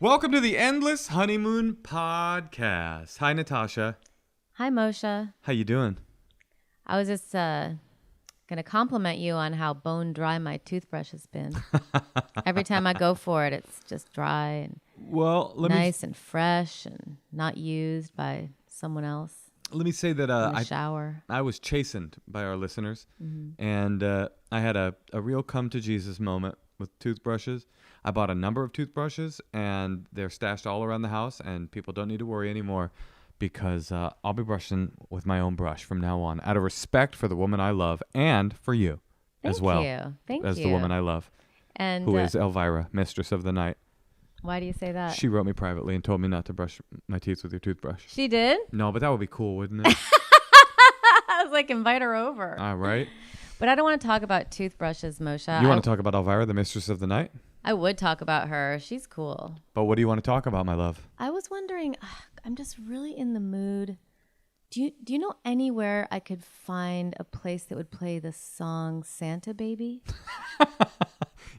Welcome to the Endless Honeymoon Podcast. Hi, Natasha. Hi, Moshe. How you doing? I was just going to compliment you on how bone dry my toothbrush has been. Every time I go for it, it's just dry and nice and fresh and not used by someone else. Let me say that in the shower. I was chastened by our listeners, and I had a real come-to-Jesus moment with toothbrushes. I bought a number of toothbrushes, and they're stashed all around the house, and people don't need to worry anymore because I'll be brushing with my own brush from now on out of respect for the woman I love and for you as well. Thank you. As the woman I love, and who is Elvira, mistress of the night. Why do you say that? She wrote me privately and told me not to brush my teeth with your toothbrush. She did? No, but that would be cool, wouldn't it? I was like, invite her over. All right. But I don't want to talk about toothbrushes, Moshe. You want to talk about Elvira, the mistress of the night? I would talk about her. She's cool. But what do you want to talk about, my love? I was wondering, I'm just really in the mood. Do you know anywhere I could find a place that would play the song Santa Baby?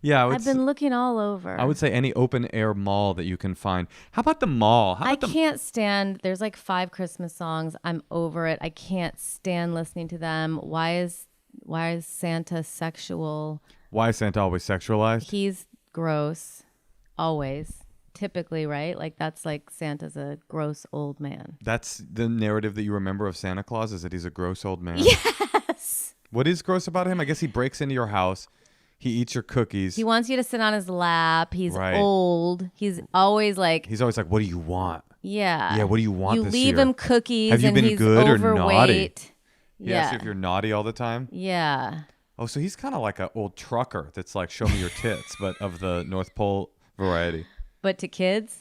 Yeah, I've been looking all over. I would say any open air mall that you can find. How about the mall? I can't stand, there's like 5 Christmas songs. I'm over it. I can't stand listening to them. Why is Santa sexual? Why is Santa always sexualized? He's gross. Always. Typically, right? Like that's like Santa's a gross old man. That's the narrative that you remember of Santa Claus, is that he's a gross old man? Yes. What is gross about him? I guess he breaks into your house. He eats your cookies. He wants you to sit on his lap. He's old. He's always like, what do you want? Yeah. Yeah, what do you want you this leave year? him cookies Have you and been he's good or overweight. naughty? Yeah. So if you're naughty all the time? Yeah. Oh, so he's kind of like an old trucker that's like, show me your tits, but of the North Pole variety. But to kids?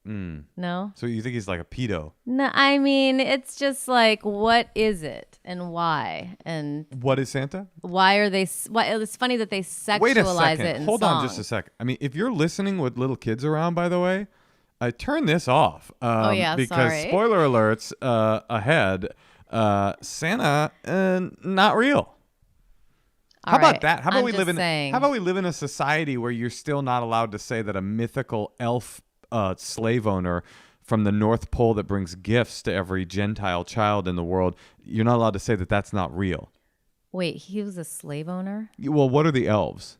No. So you think he's like a pedo? No, I mean, it's just like, what is it and why? And what is Santa? Why are they? Why, it's funny that they sexualize Wait a second. it in Hold songs. on just a sec. I mean, if you're listening with little kids around, by the way, turn this off. Because sorry. Spoiler alerts ahead. Santa, not real. How about that? How about we live in a society where you're still not allowed to say that a mythical elf slave owner from the North Pole that brings gifts to every Gentile child in the world, you're not allowed to say that that's not real. Wait, he was a slave owner? Well, what are the elves?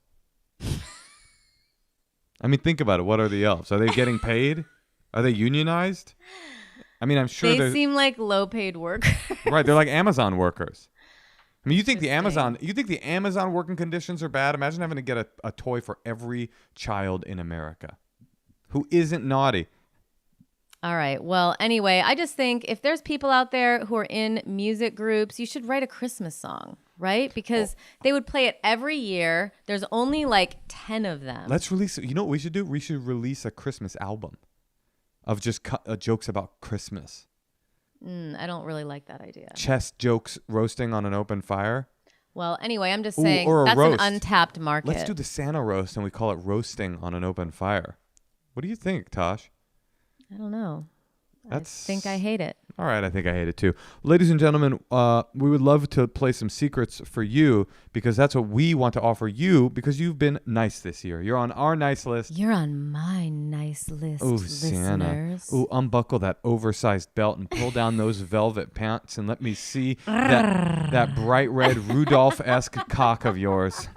I mean, think about it. What are the elves? Are they getting paid? Are they unionized? I mean, I'm sure they seem like low-paid workers. Right, they're like Amazon workers. I mean, you think the Amazon working conditions are bad? Imagine having to get a toy for every child in America who isn't naughty. All right. Well, anyway, I just think if there's people out there who are in music groups, you should write a Christmas song, right? Because they would play it every year. There's only like 10 of them. Let's release, you know what we should do? We should release a Christmas album of just jokes about Christmas. I don't really like that idea. Chest jokes roasting on an open fire. Well, anyway, I'm just saying that's roast. an untapped market. Let's do the Santa roast and we call it roasting on an open fire. What do you think, Tosh? I don't know. I think I hate it. All right, I think I hate it too. Ladies and gentlemen, we would love to play some secrets for you because that's what we want to offer you because you've been nice this year. You're on our nice list. You're on my nice list, Ooh, listeners. Santa. Ooh, unbuckle that oversized belt and pull down those velvet pants and let me see that bright red Rudolph-esque cock of yours.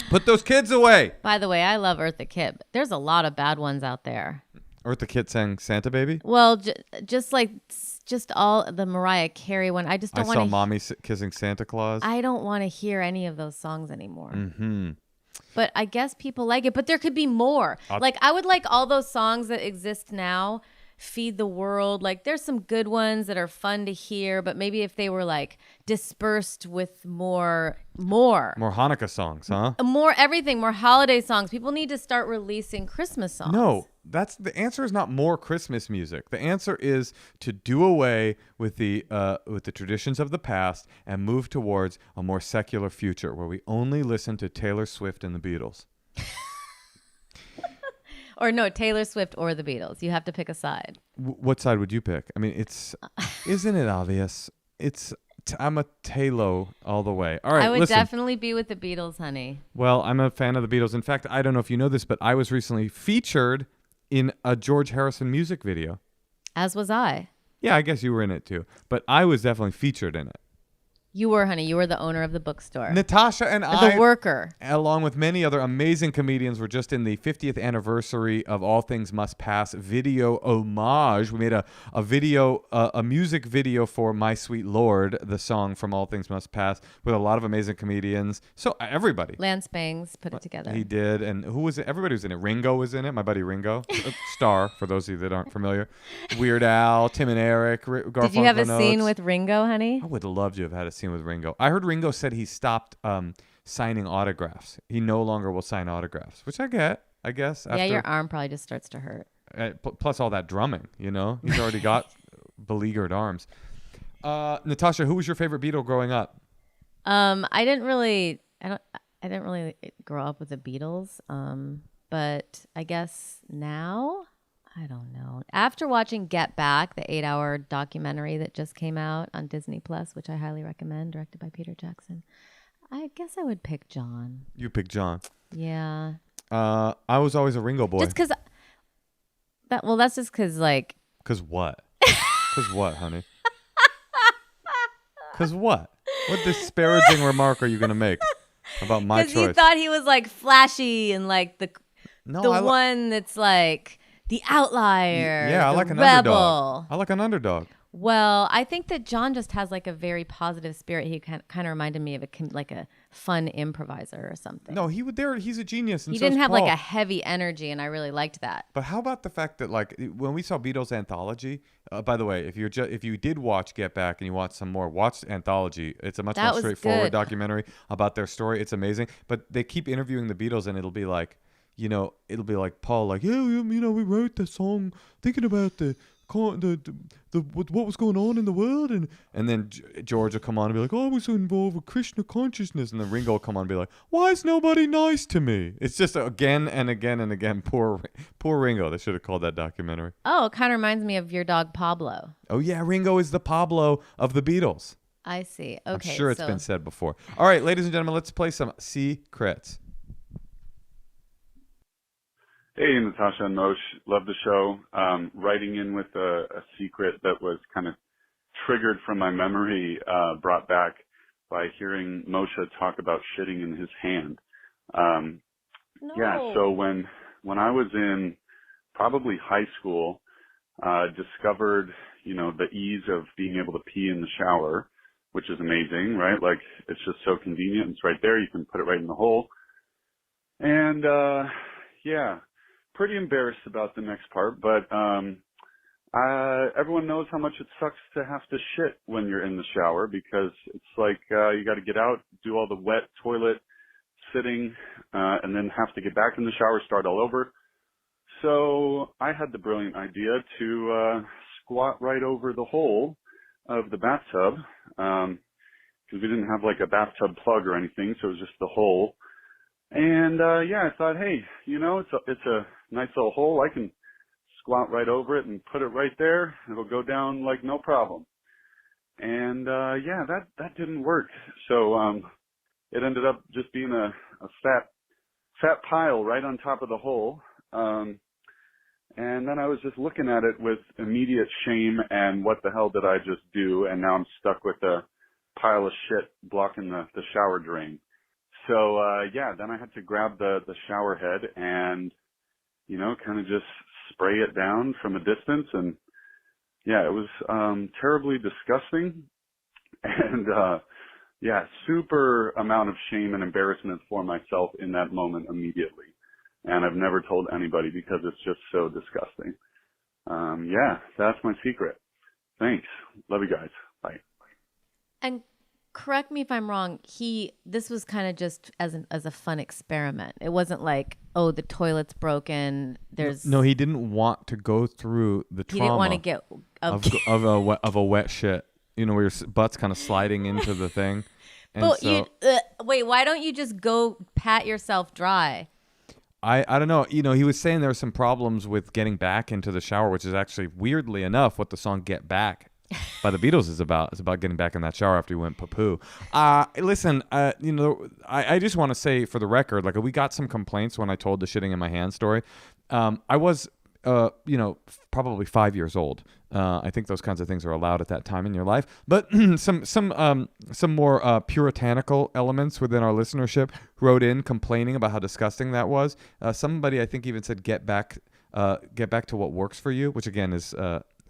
Put those kids away. By the way, I love Eartha Kitt. But there's a lot of bad ones out there. Eartha Kitt sang Santa Baby? Well, just all the Mariah Carey one. I just don't want to. I saw Mommy Kissing Santa Claus. I don't want to hear any of those songs anymore. Mm-hmm. But I guess people like it. But there could be more. I would like all those songs that exist now. Feed the World. Like there's some good ones that are fun to hear, but maybe if they were like dispersed with more Hanukkah songs, huh? More everything, more holiday songs. People need to start releasing Christmas songs. No, that's the answer is not more Christmas music. The answer is to do away with the traditions of the past and move towards a more secular future where we only listen to Taylor Swift and the Beatles. Or no, Taylor Swift or the Beatles. You have to pick a side. What side would you pick? I mean, isn't it obvious? I'm a Taylor all the way. All right, I would listen. definitely be with the Beatles, honey. Well, I'm a fan of the Beatles. In fact, I don't know if you know this, but I was recently featured in a George Harrison music video. As was I. Yeah, I guess you were in it too. But I was definitely featured in it. You were, honey. You were the owner of the bookstore. Natasha and I, the worker, along with many other amazing comedians, were just in the 50th anniversary of All Things Must Pass video homage. We made a video, a music video for My Sweet Lord, the song from All Things Must Pass, with a lot of amazing comedians. So everybody. Lance Bangs put it together. He did. And who was it? Everybody was in it. Ringo was in it. My buddy Ringo. Star, for those of you that aren't familiar. Weird Al, Tim and Eric, Garfunkel. Did you have a scene with Ringo, honey? I would love to have had a scene with Ringo. I heard Ringo said he stopped signing autographs. He no longer will sign autographs, which I get, I guess. Yeah, your arm probably just starts to hurt. Plus all that drumming, you know? He's already got beleaguered arms. Natasha, who was your favorite Beatle growing up? I didn't really grow up with the Beatles. But I guess now, I don't know. After watching Get Back, the 8-hour documentary that just came out on Disney Plus, which I highly recommend, directed by Peter Jackson, I guess I would pick John. You pick John. Yeah. I was always a Ringo boy. Just because that's just because, like. Because what? Because what, honey? Because what? What disparaging remark are you going to make about my choice? Because you thought he was, like, flashy and, like, the one that's, like, the outlier. Yeah, I like an rebel. Underdog. I like an underdog. Well, I think that John just has, like, a very positive spirit. He kind of reminded me of a fun improviser or something. No, he's a genius. And he didn't have, like, a heavy energy, and I really liked that. But how about the fact that, like, when we saw Beatles Anthology, by the way, if you did watch Get Back and you watch some more, watch Anthology. It's a much more straightforward documentary about their story. It's amazing. But they keep interviewing the Beatles, and it'll be like Paul, like, yeah, we wrote the song thinking about the what was going on in the world, and then George will come on and be like, oh, I was involved with Krishna consciousness, and then Ringo will come on and be like, why is nobody nice to me? It's just again and again and again. Poor Ringo. They should have called that documentary. Oh, it kind of reminds me of your dog Pablo. Oh yeah, Ringo is the Pablo of the Beatles. I see. Okay, I'm sure it's been said before. All right, ladies and gentlemen, let's play some secrets. Hey, Natasha and Moshe. Love the show. Writing in with a secret that was kind of triggered from my memory, brought back by hearing Moshe talk about shitting in his hand. No. Yeah, so when I was in probably high school, discovered, the ease of being able to pee in the shower, which is amazing, right? Like, it's just so convenient. It's right there. You can put it right in the hole. And, yeah. Pretty embarrassed about the next part, but everyone knows how much it sucks to have to shit when you're in the shower, because it's like you got to get out, do all the wet toilet sitting, and then have to get back in the shower, start all over. So I had the brilliant idea to squat right over the hole of the bathtub, because we didn't have like a bathtub plug or anything, so it was just the hole. And I thought, hey, it's a nice little hole. I can squat right over it and put it right there. It'll go down like no problem. And that didn't work. So it ended up just being a fat pile right on top of the hole. And then I was just looking at it with immediate shame and what the hell did I just do? And now I'm stuck with a pile of shit blocking the shower drain. So, then I had to grab the shower head and, kind of just spray it down from a distance. And yeah, it was, terribly disgusting and, super amount of shame and embarrassment for myself in that moment immediately. And I've never told anybody because it's just so disgusting. That's my secret. Thanks. Love you guys. Bye. And correct me if I'm wrong. This was kind of just as a fun experiment. It wasn't like, oh, the toilet's broken. No, he didn't want to go through the trauma. He didn't want to get of a wet shit. Where your butt's kind of sliding into the thing. And wait, why don't you just go pat yourself dry? I don't know. He was saying there were some problems with getting back into the shower, which is actually weirdly enough what the song "Get Back" by the Beatles is about. It's about getting back in that shower after you went poo-poo. Listen, I just want to say for the record, like, we got some complaints when I told the shitting in my hand story. I was probably 5 years old. I think those kinds of things are allowed at that time in your life. But some more puritanical elements within our listenership wrote in complaining about how disgusting that was. Somebody, I think, even said, get back to what works for you, which again is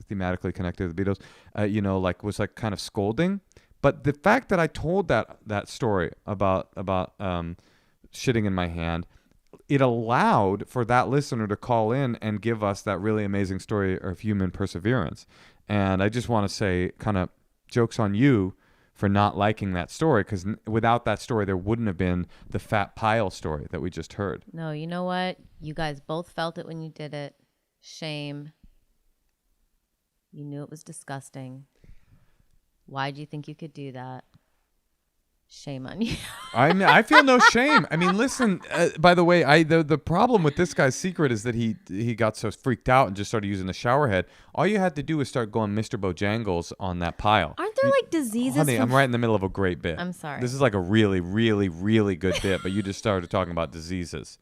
thematically connected to the Beatles. Was kind of scolding. But the fact that I told that story about shitting in my hand, it allowed for that listener to call in and give us that really amazing story of human perseverance. And I just want to say, kind of, joke's on you for not liking that story, because without that story, there wouldn't have been the fat pile story that we just heard. No, you know what? You guys both felt it when you did it. Shame. You knew it was disgusting. Why do you think you could do that? Shame on you. I feel no shame. I mean, listen. By the way, the problem with this guy's secret is that he got so freaked out and just started using the shower head. All you had to do was start going Mr. Bojangles on that pile. Aren't there diseases? Honey, I'm right in the middle of a great bit. I'm sorry. This is like a really, really, really good bit, but you just started talking about diseases.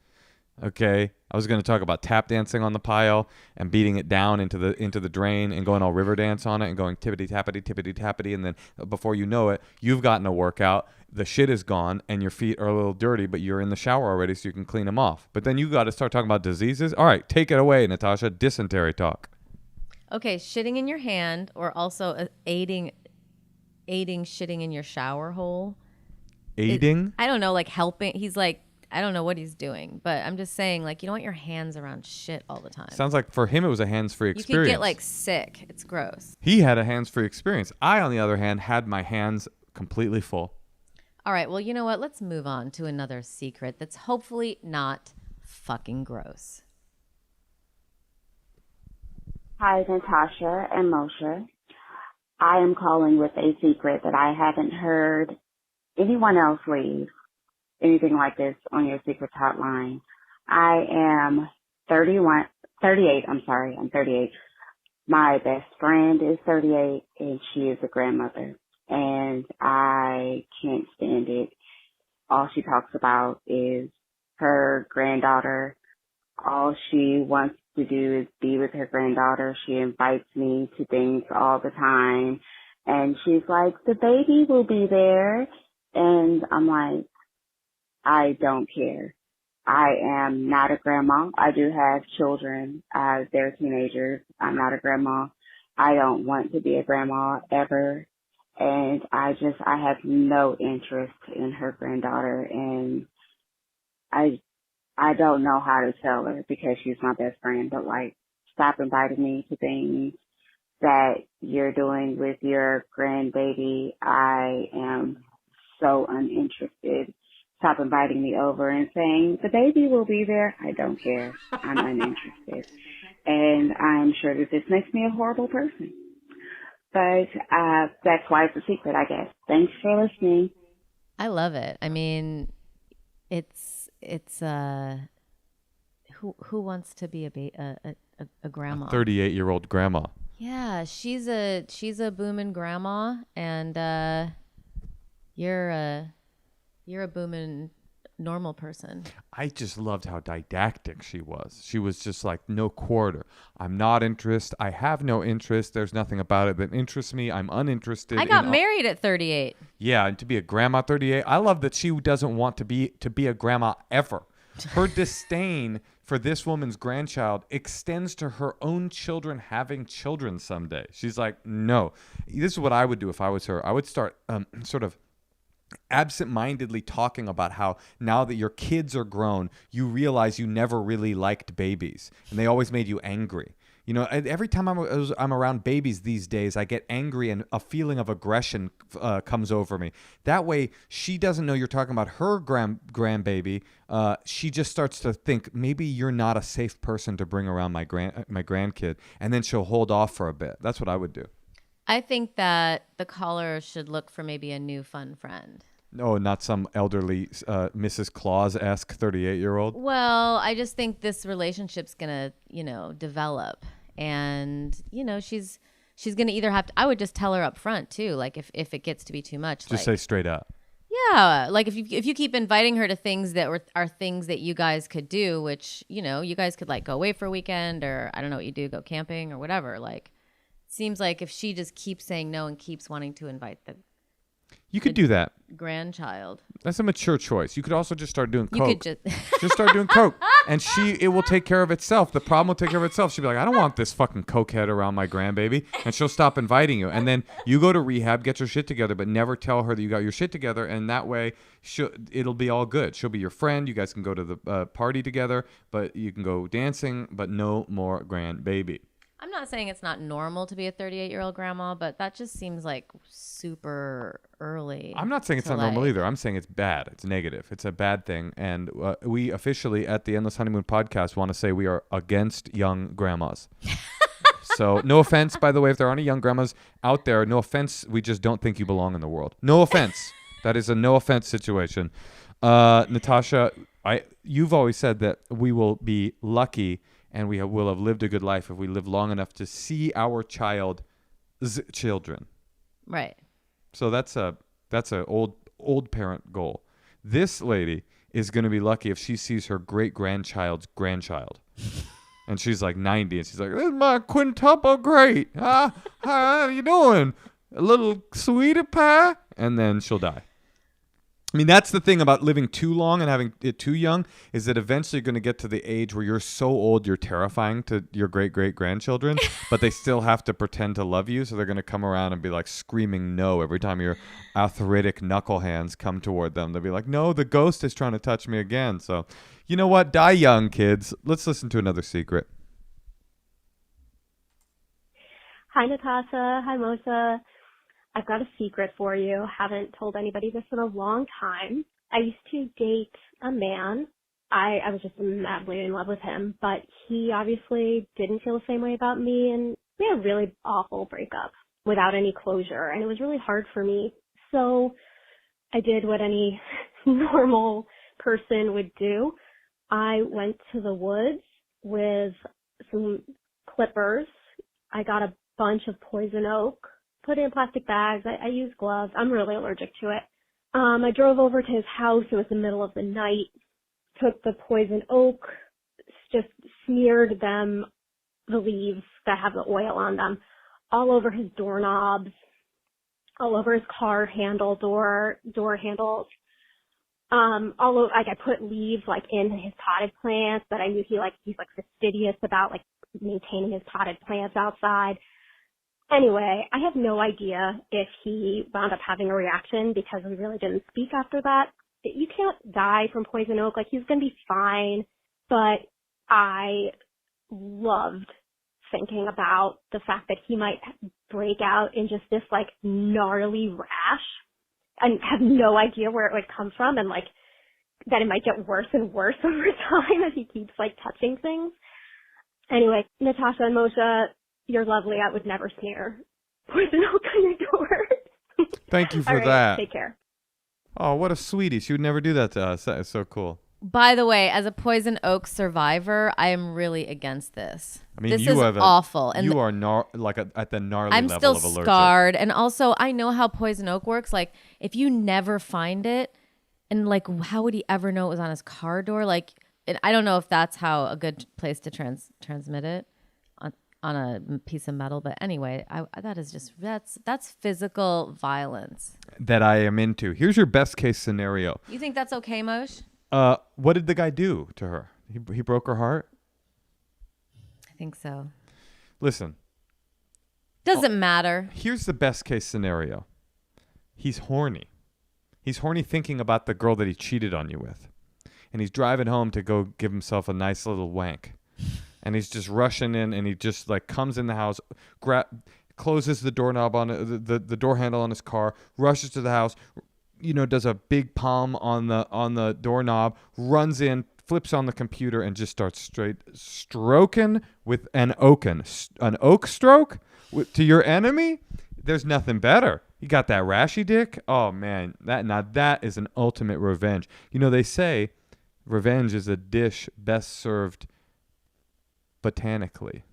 Okay, I was going to talk about tap dancing on the pile and beating it down into the drain and going all river dance on it and going tippity tappity, and then before you know it, you've gotten a workout. The shit is gone and your feet are a little dirty, but you're in the shower already, so you can clean them off. But then you got to start talking about diseases. All right, take it away, Natasha. Dysentery talk. Okay, shitting in your hand, or also aiding shitting in your shower hole. Aiding? I don't know, helping. He's I don't know what he's doing, but I'm just saying, you don't want your hands around shit all the time. Sounds like for him it was a hands-free experience. You could get sick. It's gross. He had a hands-free experience. I, on the other hand, had my hands completely full. All right, well, you know what? Let's move on to another secret that's hopefully not fucking gross. Hi, Natasha and Moshe. I am calling with a secret that I haven't heard anyone else leave anything like this on your secrets hotline. I am 38. I'm 38. My best friend is 38 and she is a grandmother, and I can't stand it. All she talks about is her granddaughter. All she wants to do is be with her granddaughter. She invites me to things all the time, and she's like, the baby will be there. And I'm like, I don't care. I am not a grandma. I do have children. They're teenagers. I'm not a grandma. I don't want to be a grandma ever. And I have no interest in her granddaughter. And I don't know how to tell her because she's my best friend, but stop inviting me to things that you're doing with your grandbaby. I am so uninterested. Stop inviting me over and saying, the baby will be there. I don't care. I'm uninterested. And I'm sure that this makes me a horrible person. But that's why it's a secret, I guess. Thanks for listening. I love it. I mean, it's who wants to be a grandma? A 38-year-old grandma. Yeah, she's a booming grandma, and you're a booming normal person. I just loved how didactic she was. She was just like, no quarter. I'm not interested. I have no interest. There's nothing about it that interests me. I'm uninterested. I got married at 38. Yeah, and to be a grandma at 38. I love that she doesn't want to be a grandma ever. Her disdain for this woman's grandchild extends to her own children having children someday. She's like, no. This is what I would do if I was her. I would start sort of absent-mindedly talking about how now that your kids are grown, you realize you never really liked babies and they always made you angry. You know, every time I'm around babies these days, I get angry and a feeling of aggression comes over me. That way, she doesn't know you're talking about her grandbaby. She just starts to think, maybe you're not a safe person to bring around my grandkid, and then she'll hold off for a bit. That's what I would do. I think that the caller should look for maybe a new fun friend. No, not some elderly Mrs. Claus-esque 38-year-old. Well, I just think this relationship's going to, develop. And, she's going to either have to, I would just tell her up front too. Like if it gets to be too much. Just say straight up. Yeah, like if you keep inviting her to things that are things that you guys could do, which, you know, you guys could like go away for a weekend, or I don't know what you do, go camping or whatever. Like, seems like if she just keeps saying no and keeps wanting to invite you could do that. Grandchild. That's a mature choice. You could also just start doing coke. You could just start doing coke, and it will take care of itself. The problem will take care of itself. She'll be like, I don't want this fucking cokehead around my grandbaby, and she'll stop inviting you. And then you go to rehab, get your shit together, but never tell her that you got your shit together, and that way it'll be all good. She'll be your friend. You guys can go to the party together, but you can go dancing, but no more grandbaby. I'm not saying it's not normal to be a 38-year-old grandma, but that just seems like super early. I'm not saying it's not normal either. I'm saying it's bad. It's negative. It's a bad thing. And we officially at the Endless Honeymoon podcast want to say we are against young grandmas. So no offense, by the way, if there are any young grandmas out there, no offense. We just don't think you belong in the world. No offense. That is a no offense situation. Natasha, you've always said that we will be lucky and we will have lived a good life if we live long enough to see our child's children. Right. So that's a old parent goal. This lady is going to be lucky if she sees her great-grandchild's grandchild. And she's like 90, and she's like, "This is my quintuple great. How you doing? A little sweetie pie?" And then she'll die. I mean, that's the thing about living too long and having it too young, is that eventually you're going to get to the age where you're so old you're terrifying to your great-great-grandchildren, but they still have to pretend to love you, so they're going to come around and be like screaming no every time your arthritic knuckle hands come toward them. They'll be like, "No, the ghost is trying to touch me again." So, you know what? Die young, kids. Let's listen to another secret. Hi, Natasha. Hi, Moshe. I've got a secret for you. Haven't told anybody this in a long time. I used to date a man. I was just madly in love with him, but he obviously didn't feel the same way about me, and we had a really awful breakup without any closure, and it was really hard for me. So I did what any normal person would do. I went to the woods with some clippers. I got a bunch of poison oak, put it in plastic bags. I used gloves. I'm really allergic to it. I drove over to his house. It was the middle of the night. Took the poison oak, just smeared them, the leaves that have the oil on them, all over his doorknobs, all over his car handle, door handles. All over, like I put leaves like in his potted plants that I knew he's like fastidious about, like maintaining his potted plants outside. Anyway, I have no idea if he wound up having a reaction because we really didn't speak after that. You can't die from poison oak. Like, he's going to be fine. But I loved thinking about the fact that he might break out in just this, like, gnarly rash and have no idea where it would come from, and, like, that it might get worse and worse over time as he keeps, like, touching things. Anyway, Natasha and Moshe, you're lovely. I would never smear poison oak on your door. Thank you for All right, that. Take care. Oh, what a sweetie. She would never do that to us. That is so cool. By the way, as a poison oak survivor, I am really against this. I mean, this is awful. And you are at the gnarly I'm level still of allergic. scarred. And also, I know how poison oak works. Like, if you never find it, and like, how would he ever know it was on his car door? Like, I don't know if that's how a good place to transmit it on a piece of metal. But anyway, that is just, that's physical violence. That I am into. Here's your best case scenario. You think that's okay, Moshe? What did the guy do to her? He broke her heart? I think so. Listen. Doesn't matter. Here's the best case scenario. He's horny. He's horny thinking about the girl that he cheated on you with. And he's driving home to go give himself a nice little wank. And he's just rushing in, and he just like comes in the house, closes the doorknob on the door handle on his car, rushes to the house, does a big palm on the doorknob, runs in, flips on the computer, and just starts straight stroking with an oak stroke to your enemy. There's nothing better. You got that rashy dick. Oh man, that is an ultimate revenge. They say revenge is a dish best served botanically.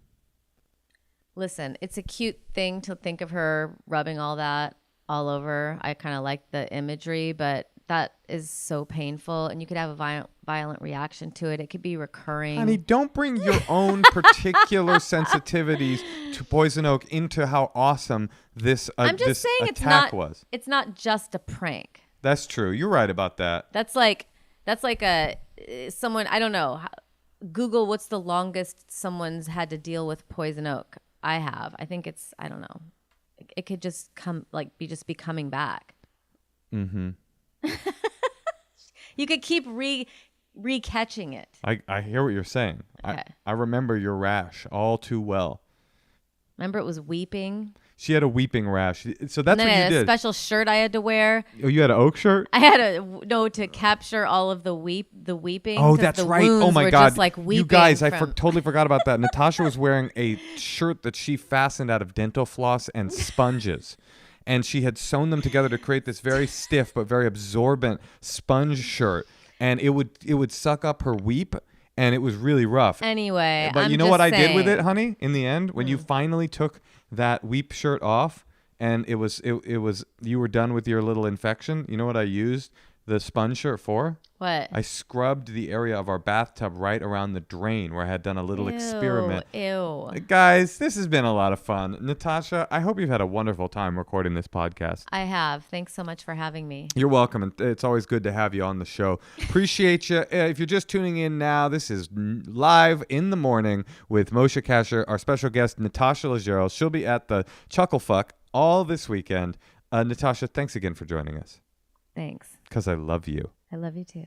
Listen, it's a cute thing to think of her rubbing all that all over. I kind of like the imagery, but that is so painful, and you could have a violent reaction to it. It could be recurring. Honey, don't bring your own particular sensitivities to poison oak into how awesome this I'm just this saying attack was. It's not just a prank. That's true. You're right about that. That's like someone, I don't know. Google what's the longest someone's had to deal with poison oak. I have. I think it's, I don't know. It could just be coming back. Mm-hmm. You could keep re-catching it. I hear what you're saying. Okay. I remember your rash all too well. Remember it was weeping? She had a weeping rash. So that's what you did. And then I had a special shirt I had to wear. Oh, you had an oak shirt? I had to capture all of the weeping. Oh, that's right. Oh my God. Just like weeping. You guys, totally forgot about that. Natasha was wearing a shirt that she fastened out of dental floss and sponges. And she had sewn them together to create this very stiff but very absorbent sponge shirt. And it would suck up her weep, and it was really rough. Anyway, but you know what I did with it, honey? In the end, when you finally took that weep shirt off, and it was you were done with your little infection, you know what I used the sponge shirt for? What? I scrubbed the area of our bathtub right around the drain where I had done a little experiment. Ew. Guys, this has been a lot of fun. Natasha, I hope you've had a wonderful time recording this podcast. I have. Thanks so much for having me. You're welcome. And it's always good to have you on the show. Appreciate you. If you're just tuning in now, this is live in the morning with Moshe Kasher, our special guest, Natasha Leggero. She'll be at the Chuckle Fuck all this weekend. Natasha, thanks again for joining us. Thanks. Because I love you. I love you too.